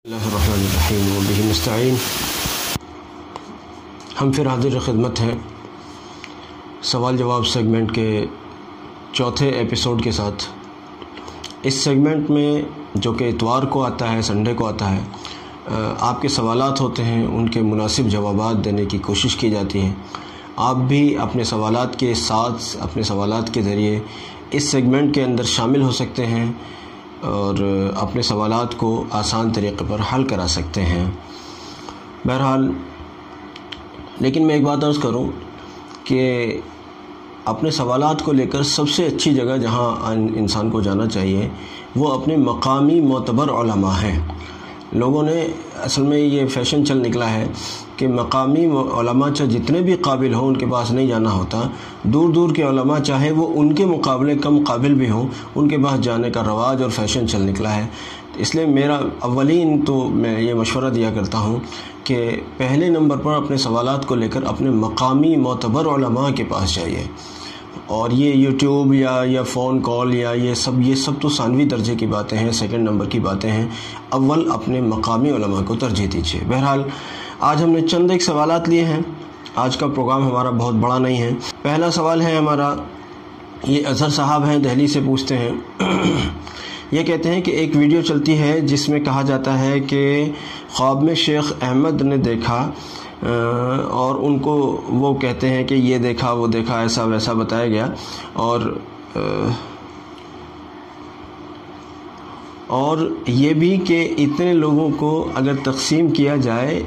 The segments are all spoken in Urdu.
اللہ الرحمن الرحیم وبہ نستعین۔ ہم پھر حاضر خدمت ہیں سوال جواب سیگمنٹ کے چوتھے ایپیسوڈ کے ساتھ۔ اس سیگمنٹ میں جو کہ اتوار کو آتا ہے، سنڈے کو آتا ہے، آپ کے سوالات ہوتے ہیں، ان کے مناسب جوابات دینے کی کوشش کی جاتی ہے۔ آپ بھی اپنے سوالات کے ساتھ، اپنے سوالات کے ذریعے اس سیگمنٹ کے اندر شامل ہو سکتے ہیں اور اپنے سوالات کو آسان طریقے پر حل کرا سکتے ہیں۔ بہرحال لیکن میں ایک بات عرض کروں کہ اپنے سوالات کو لے کر سب سے اچھی جگہ جہاں انسان کو جانا چاہیے وہ اپنے مقامی معتبر علماء ہیں۔ لوگوں نے اصل میں یہ فیشن چل نکلا ہے کہ مقامی علماء چاہے جتنے بھی قابل ہوں ان کے پاس نہیں جانا ہوتا، دور دور کے علماء چاہے وہ ان کے مقابلے کم قابل بھی ہوں ان کے پاس جانے کا رواج اور فیشن چل نکلا ہے۔ اس لیے میرا اولین تو میں یہ مشورہ دیا کرتا ہوں کہ پہلے نمبر پر اپنے سوالات کو لے کر اپنے مقامی معتبر علماء کے پاس جائیے، اور یہ یوٹیوب یا فون کال یا یہ سب تو ثانوی درجے کی باتیں ہیں، سیکنڈ نمبر کی باتیں ہیں۔ اول اپنے مقامی علماء کو ترجیح دیجیے۔ بہرحال آج ہم نے چند ایک سوالات لیے ہیں۔ آج کا پروگرام ہمارا بہت بڑا نہیں ہے۔ پہلا سوال ہے ہمارا، یہ اظہر صاحب ہیں، دہلی سے پوچھتے ہیں۔ یہ کہتے ہیں کہ ایک ویڈیو چلتی ہے جس میں کہا جاتا ہے کہ خواب میں شیخ احمد نے دیکھا، اور ان کو وہ کہتے ہیں کہ یہ دیکھا وہ دیکھا، ایسا ویسا بتایا گیا، اور یہ بھی کہ اتنے لوگوں کو اگر تقسیم کیا جائے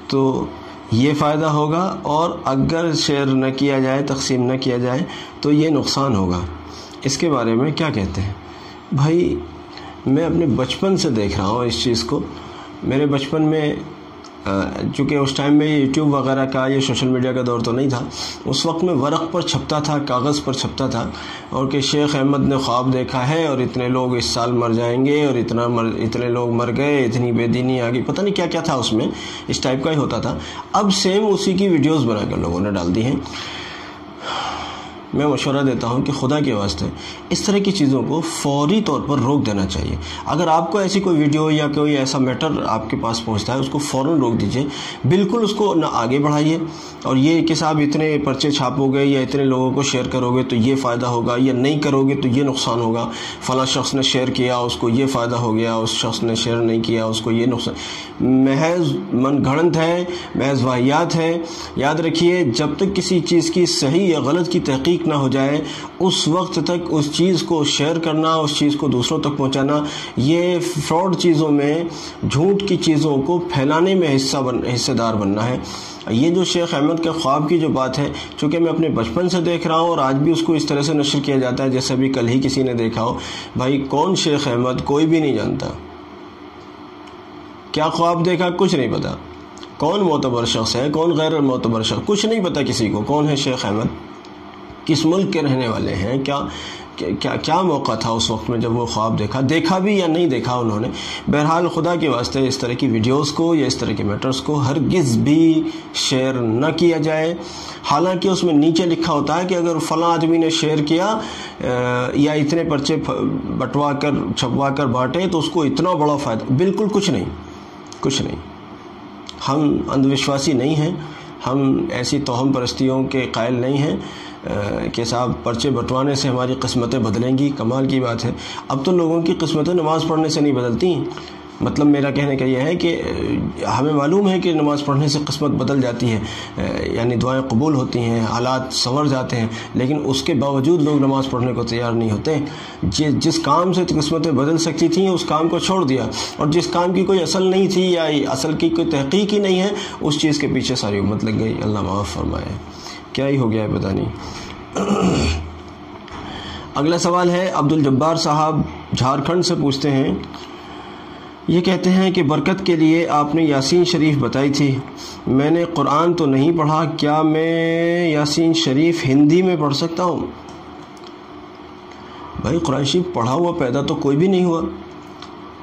تو یہ فائدہ ہوگا، اور اگر شیئر نہ کیا جائے، تقسیم نہ کیا جائے تو یہ نقصان ہوگا۔ اس کے بارے میں کیا کہتے ہیں؟ بھائی میں اپنے بچپن سے دیکھ رہا ہوں اس چیز کو۔ میرے بچپن میں چونکہ اس ٹائم میں یوٹیوب وغیرہ کا، یہ سوشل میڈیا کا دور تو نہیں تھا، اس وقت میں ورق پر چھپتا تھا، کاغذ پر چھپتا تھا، اور کہ شیخ احمد نے خواب دیکھا ہے اور اتنے لوگ اس سال مر جائیں گے، اور اتنے لوگ مر گئے، اتنی بے دینی آ گئی، پتہ نہیں کیا کیا تھا اس میں، اس ٹائپ کا ہی ہوتا تھا۔ اب سیم اسی کی ویڈیوز بنا کر لوگوں نے ڈال دی ہیں۔ میں مشورہ دیتا ہوں کہ خدا کے واسطے اس طرح کی چیزوں کو فوری طور پر روک دینا چاہیے۔ اگر آپ کو ایسی کوئی ویڈیو یا کوئی ایسا میٹر آپ کے پاس پہنچتا ہے، اس کو فوراً روک دیجئے، بالکل اس کو نہ آگے بڑھائیے، اور یہ کہ صاحب اتنے پرچے چھاپو گے یا اتنے لوگوں کو شیئر کرو گے تو یہ فائدہ ہوگا، یا نہیں کرو گے تو یہ نقصان ہوگا، فلاں شخص نے شیئر کیا اس کو یہ فائدہ ہو گیا، اس شخص نے شیئر نہیں کیا اس کو یہ نقصان۔ محض من گھڑنت ہے، محض واہیات ہے۔ یاد رکھیے جب تک کسی چیز کی صحیح یا غلط کی تحقیق نہ ہو جائے اس وقت تک اس چیز کو شیئر کرنا، اس چیز کو دوسروں تک پہنچانا، یہ فراڈ چیزوں میں، جھوٹ کی چیزوں کو پھیلانے میں حصہ دار بننا ہے۔ یہ جو شیخ احمد کے خواب کی جو بات ہے، چونکہ میں اپنے بچپن سے دیکھ رہا ہوں اور آج بھی اس کو اس طرح سے نشر کیا جاتا ہے جیسے ابھی کل ہی کسی نے دیکھا ہو۔ بھائی کون شیخ احمد؟ کوئی بھی نہیں جانتا۔ کیا خواب دیکھا؟ کچھ نہیں پتا۔ کون معتبر شخص ہے، کون غیر معتبر شخص، کچھ نہیں پتا کسی کو کون ہے شیخ احمد، کس ملک کے رہنے والے ہیں، کیا موقع تھا اس وقت میں جب وہ خواب دیکھا بھی یا نہیں دیکھا انہوں نے۔ بہرحال خدا کے واسطے اس طرح کی ویڈیوز کو یا اس طرح کے میٹرز کو ہرگز بھی شیئر نہ کیا جائے۔ حالانکہ اس میں نیچے لکھا ہوتا ہے کہ اگر فلاں آدمی نے شیئر کیا یا اتنے پرچے بٹوا کر چھپوا کر بانٹے تو اس کو اتنا بڑا فائدہ۔ بالکل کچھ نہیں۔ ہم اندھ وشواسی نہیں ہیں، ہم ایسی توہم پرستیوں کے قائل نہیں ہیں کہ صاحب پرچے بٹوانے سے ہماری قسمتیں بدلیں گی۔ کمال کی بات ہے، اب تو لوگوں کی قسمتیں نماز پڑھنے سے نہیں بدلتی۔ مطلب میرا کہنے کا یہ ہے کہ ہمیں معلوم ہے کہ نماز پڑھنے سے قسمت بدل جاتی ہے، یعنی دعائیں قبول ہوتی ہیں، حالات سنور جاتے ہیں، لیکن اس کے باوجود لوگ نماز پڑھنے کو تیار نہیں ہوتے۔ جس کام سے قسمتیں بدل سکتی تھیں اس کام کو چھوڑ دیا، اور جس کام کی کوئی اصل نہیں تھی یا اصل کی کوئی تحقیق ہی نہیں ہے اس چیز کے پیچھے ساری امت لگ گئی۔ اللہ معاف فرمائے، کیا ہی ہو گیا ہے پتہ نہیں۔ اگلا سوال ہے عبد الجبار صاحب جھارکھنڈ سے پوچھتے ہیں۔ یہ کہتے ہیں کہ برکت کے لیے آپ نے یاسین شریف بتائی تھی، میں نے قرآن تو نہیں پڑھا، کیا میں یاسین شریف ہندی میں پڑھ سکتا ہوں؟ بھائی قرآن شریف پڑھا ہوا پیدا تو کوئی بھی نہیں ہوا۔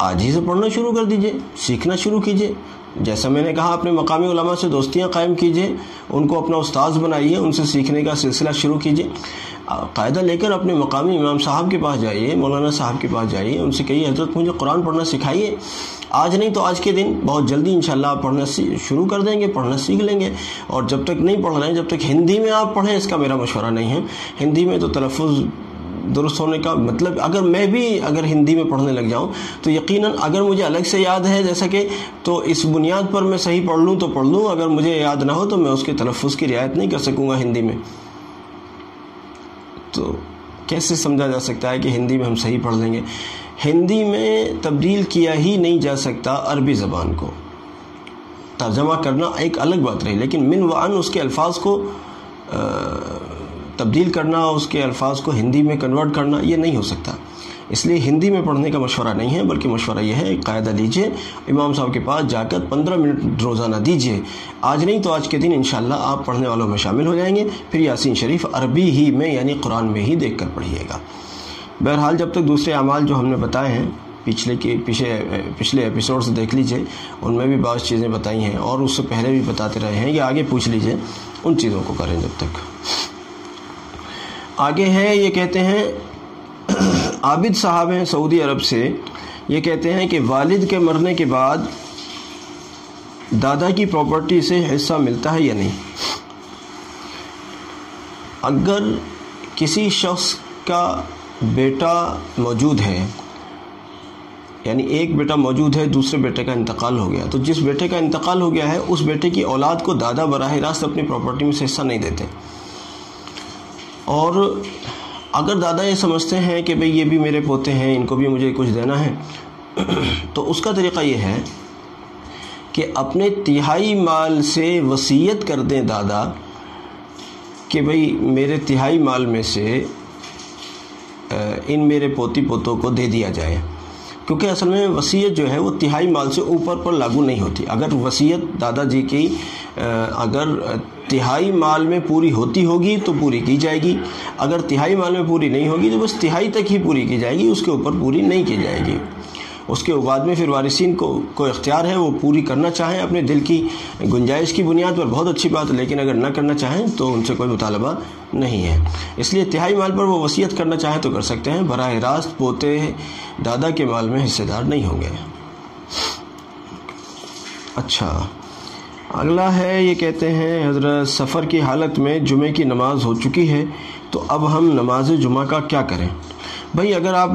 آج ہی سے پڑھنا شروع کر دیجئے، سیکھنا شروع کیجئے۔ جیسا میں نے کہا اپنے مقامی علماء سے دوستیاں قائم کیجئے، ان کو اپنا استاذ بنائیے، ان سے سیکھنے کا سلسلہ شروع کیجئے۔ قاعدہ لے کر اپنے مقامی امام صاحب کے پاس جائیے، مولانا صاحب کے پاس جائیے، ان سے کہیے حضرت مجھے قرآن پڑھنا سکھائیے۔ آج نہیں تو آج کے دن بہت جلدی انشاءاللہ آپ پڑھنا شروع کر دیں گے، پڑھنا سیکھ لیں گے۔ اور جب تک نہیں پڑھ رہے ہیں، جب تک ہندی میں آپ پڑھیں، اس کا میرا مشورہ نہیں ہے۔ ہندی میں تو تلفظ درست ہونے کا مطلب، اگر ہندی میں پڑھنے لگ جاؤں تو یقیناً اگر مجھے الگ سے یاد ہے جیسا کہ، تو اس بنیاد پر میں صحیح پڑھ لوں تو پڑھ لوں، اگر مجھے یاد نہ ہو تو میں اس کے تلفظ کی رعایت نہیں کر سکوں گا ہندی میں۔ تو کیسے سمجھا جا سکتا ہے کہ ہندی میں ہم صحیح پڑھ لیں گے؟ ہندی میں تبدیل کیا ہی نہیں جا سکتا عربی زبان کو، ترجمہ کرنا ایک الگ بات رہی، لیکن من وعن اس کے الفاظ کو تبدیل کرنا، اس کے الفاظ کو ہندی میں کنورٹ کرنا، یہ نہیں ہو سکتا۔ اس لیے ہندی میں پڑھنے کا مشورہ نہیں ہے، بلکہ مشورہ یہ ہے ایک قاعدہ لیجئے، امام صاحب کے پاس جا کر 15 منٹ روزانہ دیجئے۔ آج نہیں تو آج کے دن انشاءاللہ آپ پڑھنے والوں میں شامل ہو جائیں گے۔ پھر یاسین شریف عربی ہی میں یعنی قرآن میں ہی دیکھ کر پڑھیے گا۔ بہرحال جب تک دوسرے اعمال جو ہم نے بتائے ہیں پچھلے ایپیسوڈ سے دیکھ لیجئے، ان میں بھی بعض چیزیں بتائی ہیں، اور اس سے پہلے بھی بتاتے رہے ہیں، یہ آگے پوچھ لیجئے، ان چیزوں کو کریں جب تک۔ آگے ہے، یہ کہتے ہیں عابد صاحب ہیں سعودی عرب سے، یہ کہتے ہیں کہ والد کے مرنے کے بعد دادا کی پراپرٹی سے حصہ ملتا ہے یا نہیں؟ اگر کسی شخص کا بیٹا موجود ہے، یعنی ایک بیٹا موجود ہے، دوسرے بیٹے کا انتقال ہو گیا، تو جس بیٹے کا انتقال ہو گیا ہے اس بیٹے کی اولاد کو دادا براہ راست اپنی پراپرٹی میں سے حصہ نہیں دیتے۔ اور اگر دادا یہ سمجھتے ہیں کہ بھئی یہ بھی میرے پوتے ہیں، ان کو بھی مجھے کچھ دینا ہے، تو اس کا طریقہ یہ ہے کہ اپنے تہائی مال سے وصیت کر دیں دادا کہ بھئی میرے تہائی مال میں سے ان میرے پوتی پوتوں کو دے دیا جائے، کیونکہ اصل میں وصیت جو ہے وہ تہائی مال سے اوپر پر لاگو نہیں ہوتی۔ اگر وصیت دادا جی کی اگر تہائی مال میں پوری ہوتی ہوگی تو پوری کی جائے گی، اگر تہائی مال میں پوری نہیں ہوگی تو بس تہائی تک ہی پوری کی جائے گی، اس کے اوپر پوری نہیں کی جائے گی۔ اس کے بعد میں پھر وارثین کو اختیار ہے، وہ پوری کرنا چاہیں اپنے دل کی گنجائش کی بنیاد پر، بہت اچھی بات ہے، لیکن اگر نہ کرنا چاہیں تو ان سے کوئی مطالبہ نہیں ہے۔ اس لیے تہائی مال پر وہ وصیت کرنا چاہیں تو کر سکتے ہیں، براہ راست پوتے دادا کے مال میں حصے دار نہیں ہوں گے۔ اچھا، اگلا ہے، یہ کہتے ہیں حضرت سفر کی حالت میں جمعے کی نماز ہو چکی ہے تو اب ہم نماز جمعہ کا کیا کریں؟ بھئی اگر آپ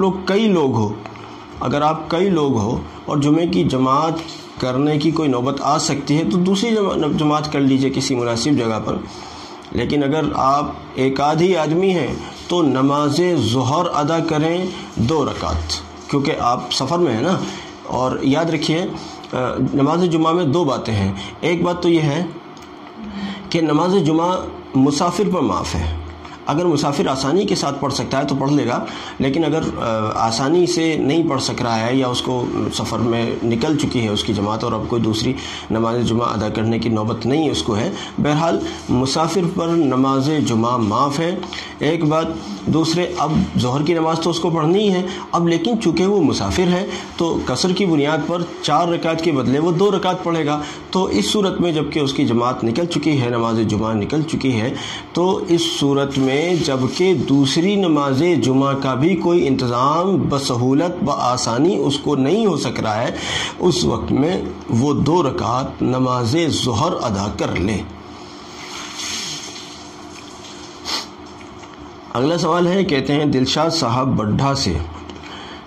کئی لوگ ہو اور جمعے کی جماعت کرنے کی کوئی نوبت آ سکتی ہے تو دوسری جماعت کر لیجئے کسی مناسب جگہ پر، لیکن اگر آپ ایک آدھ ہی آدمی ہیں تو نماز ظہر ادا کریں 2 رکعت، کیونکہ آپ سفر میں ہیں نا۔ اور یاد رکھیے نماز جمعہ میں 2 باتیں ہیں، ایک بات تو یہ ہے کہ نماز جمعہ مسافر پر معاف ہے۔ اگر مسافر آسانی کے ساتھ پڑھ سکتا ہے تو پڑھ لے گا، لیکن اگر آسانی سے نہیں پڑھ سک رہا ہے یا اس کو سفر میں نکل چکی ہے اس کی جماعت اور اب کوئی دوسری نماز جمعہ ادا کرنے کی نوبت نہیں اس کو ہے، بہرحال مسافر پر نماز جمعہ معاف ہے، ایک بات۔ دوسرے، اب ظہر کی نماز تو اس کو پڑھنی ہی ہے، اب لیکن چونکہ وہ مسافر ہے تو قصر کی بنیاد پر 4 رکعت کے بدلے وہ 2 رکعت پڑھے گا۔ تو اس صورت میں جب کہ اس کی جماعت نکل چکی ہے، نماز جمعہ نکل چکی ہے، تو اس صورت میں جبکہ دوسری نماز جمعہ کا بھی کوئی انتظام بسہولت بآسانی اس کو نہیں ہو سک رہا ہے، اس وقت میں وہ 2 رکعت نماز ظہر ادا کر لے۔ اگلا سوال ہے، کہتے ہیں دلشاد صاحب بڈھا سے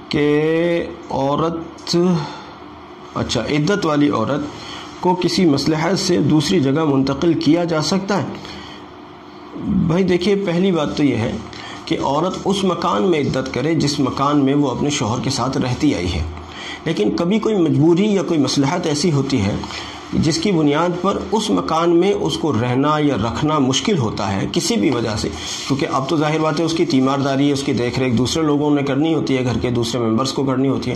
کہ عدت والی عورت کو کسی مصلحت سے دوسری جگہ منتقل کیا جا سکتا ہے؟ بھائی دیکھیے، پہلی بات تو یہ ہے کہ عورت اس مکان میں عدت کرے جس مکان میں وہ اپنے شوہر کے ساتھ رہتی آئی ہے، لیکن کبھی کوئی مجبوری یا کوئی مصلحت ایسی ہوتی ہے جس کی بنیاد پر اس مکان میں اس کو رہنا یا رکھنا مشکل ہوتا ہے کسی بھی وجہ سے، کیونکہ اب تو ظاہر بات ہے اس کی تیمارداری ہے، اس کی دیکھ ریکھ دوسرے لوگوں نے کرنی ہوتی ہے، گھر کے دوسرے ممبرس کو کرنی ہوتی ہے۔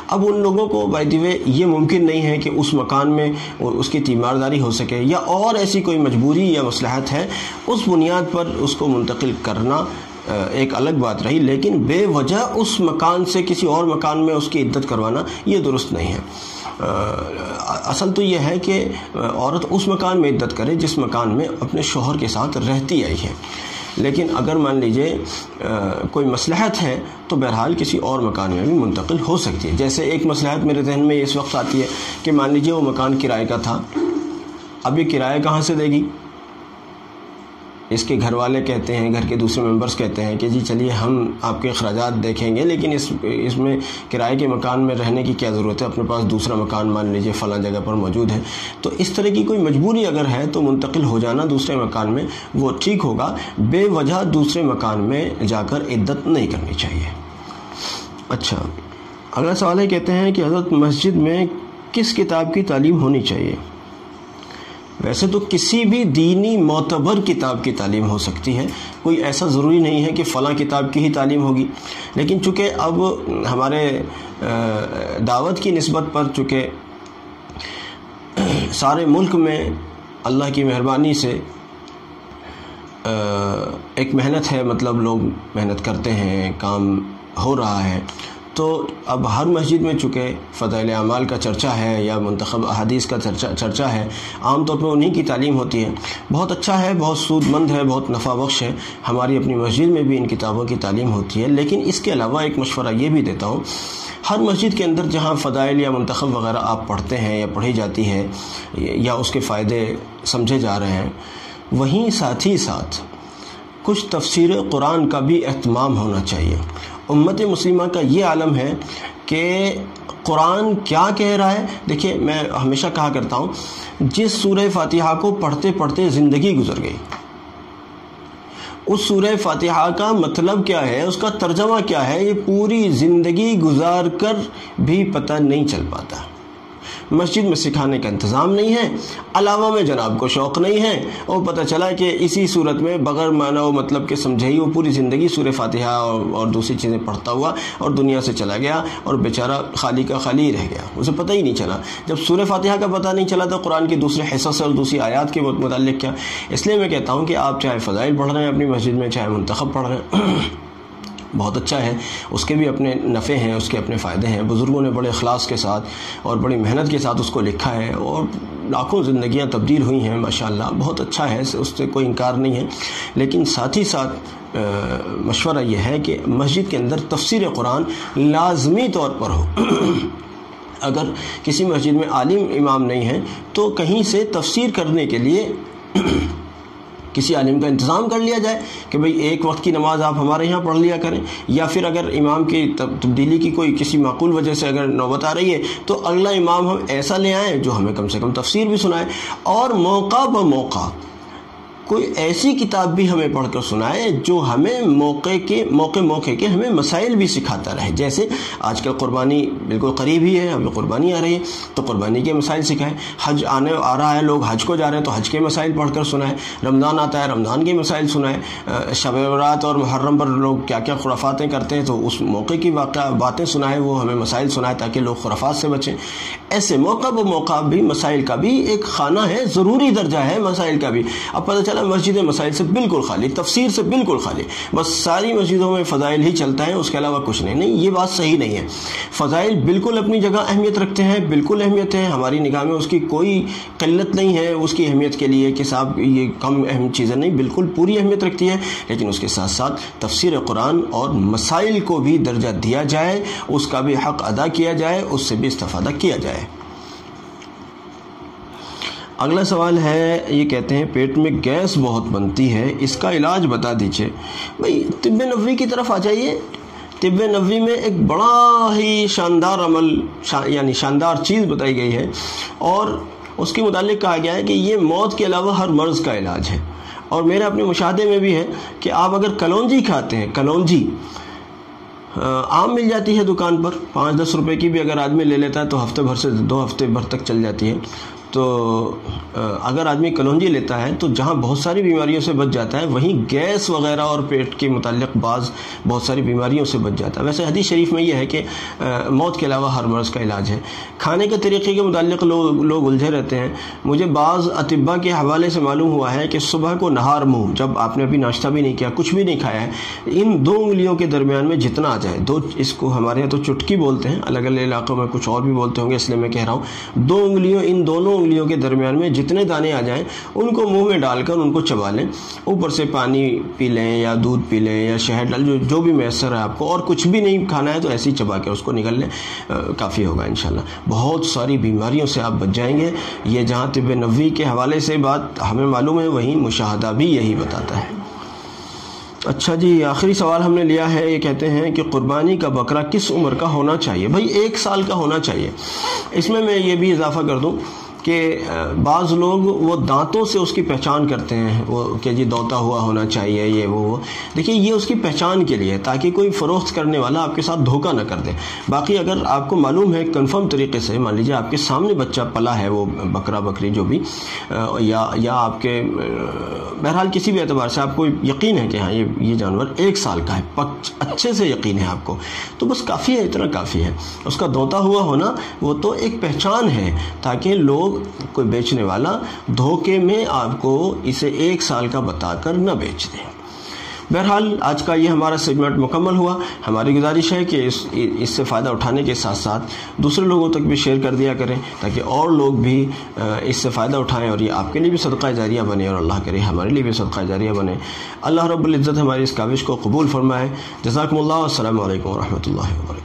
اب ان لوگوں کو بائی دی وے یہ ممکن نہیں ہے کہ اس مکان میں اس کی تیمارداری ہو سکے، یا اور ایسی کوئی مجبوری یا مصلحت ہے، اس بنیاد پر اس کو منتقل کرنا ایک الگ بات رہی، لیکن بے وجہ اس مکان سے کسی اور مکان میں اس کی عدت کروانا یہ درست نہیں ہے۔ اصل تو یہ ہے کہ عورت اس مکان میں عدت کرے جس مکان میں اپنے شوہر کے ساتھ رہتی آئی ہے، لیکن اگر مان لیجئے کوئی مصلحت ہے تو بہرحال کسی اور مکان میں بھی منتقل ہو سکتی ہے۔ جیسے ایک مصلحت میرے ذہن میں اس وقت آتی ہے کہ مان لیجئے وہ مکان کرائے کا تھا، اب یہ کرایہ کہاں سے دے گی؟ اس کے گھر والے کہتے ہیں، گھر کے دوسرے ممبرز کہتے ہیں کہ جی چلیے ہم آپ کے اخراجات دیکھیں گے، لیکن اس میں کرائے کے مکان میں رہنے کی کیا ضرورت ہے، اپنے پاس دوسرا مکان مان لیجئے فلاں جگہ پر موجود ہے۔ تو اس طرح کی کوئی مجبوری اگر ہے تو منتقل ہو جانا دوسرے مکان میں وہ ٹھیک ہوگا، بے وجہ دوسرے مکان میں جا کر عدت نہیں کرنی چاہیے۔ اچھا، اگلا سوال ہے، کہتے ہیں کہ حضرت مسجد میں کس کتاب کی تعلیم ہونی چاہیے؟ ویسے تو کسی بھی دینی معتبر کتاب کی تعلیم ہو سکتی ہے، کوئی ایسا ضروری نہیں ہے کہ فلاں کتاب کی ہی تعلیم ہوگی، لیکن چونکہ اب ہمارے دعوت کی نسبت پر چونکہ سارے ملک میں اللہ کی مہربانی سے ایک محنت ہے، مطلب لوگ محنت کرتے ہیں، کام ہو رہا ہے، تو اب ہر مسجد میں چونکہ فضائل اعمال کا چرچہ ہے یا منتخب احادیث کا چرچہ ہے، عام طور پہ انہی کی تعلیم ہوتی ہے۔ بہت اچھا ہے، بہت سود مند ہے، بہت نفع بخش ہے، ہماری اپنی مسجد میں بھی ان کتابوں کی تعلیم ہوتی ہے، لیکن اس کے علاوہ ایک مشورہ یہ بھی دیتا ہوں، ہر مسجد کے اندر جہاں فضائل یا منتخب وغیرہ آپ پڑھتے ہیں یا پڑھی جاتی ہے یا اس کے فائدے سمجھے جا رہے ہیں، وہیں ساتھ ہی ساتھ کچھ تفسیر قرآن کا بھی اہتمام ہونا چاہیے۔ امت مسلمہ کا یہ عالم ہے کہ قرآن کیا کہہ رہا ہے۔ دیکھیے، میں ہمیشہ کہا کرتا ہوں، جس سورہ فاتحہ کو پڑھتے پڑھتے زندگی گزر گئی، اس سورہ فاتحہ کا مطلب کیا ہے، اس کا ترجمہ کیا ہے، یہ پوری زندگی گزار کر بھی پتہ نہیں چل پاتا۔ مسجد میں سکھانے کا انتظام نہیں ہے، علاوہ میں جناب کو شوق نہیں ہے، اور پتہ چلا کہ اسی صورت میں بغیر معنی و مطلب کے سمجھے ہی وہ پوری زندگی سورہ فاتحہ اور دوسری چیزیں پڑھتا ہوا اور دنیا سے چلا گیا، اور بیچارہ خالی کا خالی ہی رہ گیا، اسے پتہ ہی نہیں چلا۔ جب سورہ فاتحہ کا پتہ نہیں چلا تو قرآن کے دوسرے حصص اور دوسری آیات کے متعلق کیا؟ اس لیے میں کہتا ہوں کہ آپ چاہے فضائل پڑھ رہے ہیں اپنی مسجد میں، چاہے منتخب پڑھ رہے ہیں، بہت اچھا ہے، اس کے بھی اپنے نفع ہیں، اس کے اپنے فائدے ہیں۔ بزرگوں نے بڑے اخلاص کے ساتھ اور بڑی محنت کے ساتھ اس کو لکھا ہے، اور لاکھوں زندگیاں تبدیل ہوئی ہیں ماشاءاللہ، بہت اچھا ہے، اس سے کوئی انکار نہیں ہے، لیکن ساتھ ہی ساتھ مشورہ یہ ہے کہ مسجد کے اندر تفسیر قرآن لازمی طور پر ہو۔ اگر کسی مسجد میں عالم امام نہیں ہے تو کہیں سے تفسیر کرنے کے لیے کسی عالم کا انتظام کر لیا جائے کہ بھئی ایک وقت کی نماز آپ ہمارے یہاں پڑھ لیا کریں، یا پھر اگر امام کی تبدیلی کی کوئی کسی معقول وجہ سے اگر نوبت آ رہی ہے تو اگلا امام ہم ایسا لے آئیں جو ہمیں کم سے کم تفسیر بھی سنائے، اور موقع بموقع کوئی ایسی کتاب بھی ہمیں پڑھ کر سنائے جو ہمیں موقع کے ہمیں مسائل بھی سکھاتا رہے۔ جیسے آج کل قربانی بالکل قریب ہی ہے، ہمیں قربانی آ رہی ہے تو قربانی کے مسائل سکھائیں، حج آ رہا ہے، لوگ حج کو جا رہے ہیں تو حج کے مسائل پڑھ کر سنائیں، رمضان آتا ہے رمضان کے مسائل سنائیں، شب برات اور محرم پر لوگ کیا کیا خرافاتیں کرتے ہیں تو اس موقع کی باتیں سنائیں، وہ ہمیں مسائل سنائیں تاکہ لوگ خرافات سے بچیں۔ ایسے موقع بموقع بھی مسائل کا بھی ایک خانہ ہے، ضروری درجہ ہے مسائل کا بھی۔ اب پتہ چلا مسجد مسائل سے بالکل خالی، تفسیر سے بالکل خالی، بس ساری مسجدوں میں فضائل ہی چلتا ہے، اس کے علاوہ کچھ نہیں۔ نہیں، یہ بات صحیح نہیں ہے۔ فضائل بالکل اپنی جگہ اہمیت رکھتے ہیں، بالکل اہمیت ہے، ہماری نگاہ میں اس کی کوئی قلت نہیں ہے اس کی اہمیت کے لیے کہ صاحب یہ کم اہم چیزیں نہیں، بالکل پوری اہمیت رکھتی ہے، لیکن اس کے ساتھ ساتھ تفسیر قرآن اور مسائل کو بھی درجہ دیا جائے، اس کا بھی حق ادا کیا جائے، اس سے بھی استفادہ کیا جائے۔ اگلا سوال ہے، یہ کہتے ہیں پیٹ میں گیس بہت بنتی ہے، اس کا علاج بتا دیجئے۔ بھئی طب نبوی کی طرف آ جائیے، طب نبوی میں ایک بڑا ہی شاندار عمل یعنی شاندار چیز بتائی گئی ہے، اور اس کے متعلق کہا گیا ہے کہ یہ موت کے علاوہ ہر مرض کا علاج ہے۔ اور میرے اپنے مشاہدے میں بھی ہے کہ آپ اگر کلونجی کھاتے ہیں، کلونجی عام مل جاتی ہے دکان پر، 5-10 روپے کی بھی اگر آدمی لے لیتا ہے تو ہفتے بھر سے 2 ہفتے بھر تک چل جاتی ہے، تو اگر آدمی کلونجی لیتا ہے تو جہاں بہت ساری بیماریوں سے بچ جاتا ہے، وہیں گیس وغیرہ اور پیٹ کے متعلق بہت ساری بیماریوں سے بچ جاتا ہے۔ ویسے حدیث شریف میں یہ ہے کہ موت کے علاوہ ہر مرض کا علاج ہے۔ کھانے کے طریقے کے متعلق لوگ الجھے رہتے ہیں۔ مجھے بعض اطباء کے حوالے سے معلوم ہوا ہے کہ صبح کو نہار منہ، جب آپ نے ابھی ناشتہ بھی نہیں کیا، کچھ بھی نہیں کھایا ہے، ان 2 انگلیوں کے درمیان میں جتنا آ جائے، اس کو ہمارے یہاں تو چٹکی بولتے ہیں، الگ الگ علاقوں میں کچھ اور بھی بولتے ہوں گے، اس لیے میں کہہ رہا ہوں، 2 انگلیوں، ان دونوں انگلیوں کے درمیان میں جتنے دانے آ جائیں ان کو منہ میں ڈال کر ان کو چبا لیں، اوپر سے پانی پی لیں یا دودھ پی لیں یا شہد ڈال، جو بھی میسر ہے آپ کو، اور کچھ بھی نہیں کھانا ہے تو ایسے ہی چبا کے اس کو نگل لیں، کافی ہوگا انشاءاللہ۔ بہت ساری بیماریوں سے آپ بچ جائیں گے۔ یہ جہاں طب نبوی کے حوالے سے بات ہمیں معلوم ہے، وہیں مشاہدہ بھی یہی بتاتا ہے۔ اچھا جی، آخری سوال ہم نے لیا ہے، یہ کہتے ہیں کہ قربانی کا بکرا کس عمر کا ہونا چاہیے؟ بھائی 1 سال کا ہونا چاہیے۔ اس میں یہ بھی اضافہ کر دوں کہ بعض لوگ وہ دانتوں سے اس کی پہچان کرتے ہیں، وہ کہ جی دوتا ہوا ہونا چاہیے، یہ وہ دیکھیے، یہ اس کی پہچان کے لیے، تاکہ کوئی فروخت کرنے والا آپ کے ساتھ دھوکہ نہ کر دے۔ باقی اگر آپ کو معلوم ہے کنفرم طریقے سے، مان لیجیے آپ کے سامنے بچہ پلا ہے، وہ بکرا بکری جو بھی، یا آپ کے بہرحال کسی بھی اعتبار سے آپ کو یقین ہے کہ ہاں یہ جانور 1 سال کا ہے، اچھے سے یقین ہے آپ کو، تو بس کافی ہے، اتنا کافی ہے۔ اس کا دوتا ہوا ہونا وہ تو ایک پہچان ہے، تاکہ لوگ، کوئی بیچنے والا دھوکے میں آپ کو اسے 1 سال کا بتا کر نہ بیچ دیں۔ بہرحال آج کا یہ ہمارا سیگمنٹ مکمل ہوا۔ ہماری گزارش ہے کہ اس سے فائدہ اٹھانے کے ساتھ ساتھ دوسرے لوگوں تک بھی شیئر کر دیا کریں، تاکہ اور لوگ بھی اس سے فائدہ اٹھائیں، اور یہ آپ کے لیے بھی صدقہ جاریہ بنے، اور اللہ کرے ہمارے لیے بھی صدقہ جاریہ بنے۔ اللہ رب العزت ہماری اس کاوش کو قبول فرمائے۔ جزاکم اللہ، السلام علیکم ورحمۃ اللہ وبرکاتہ۔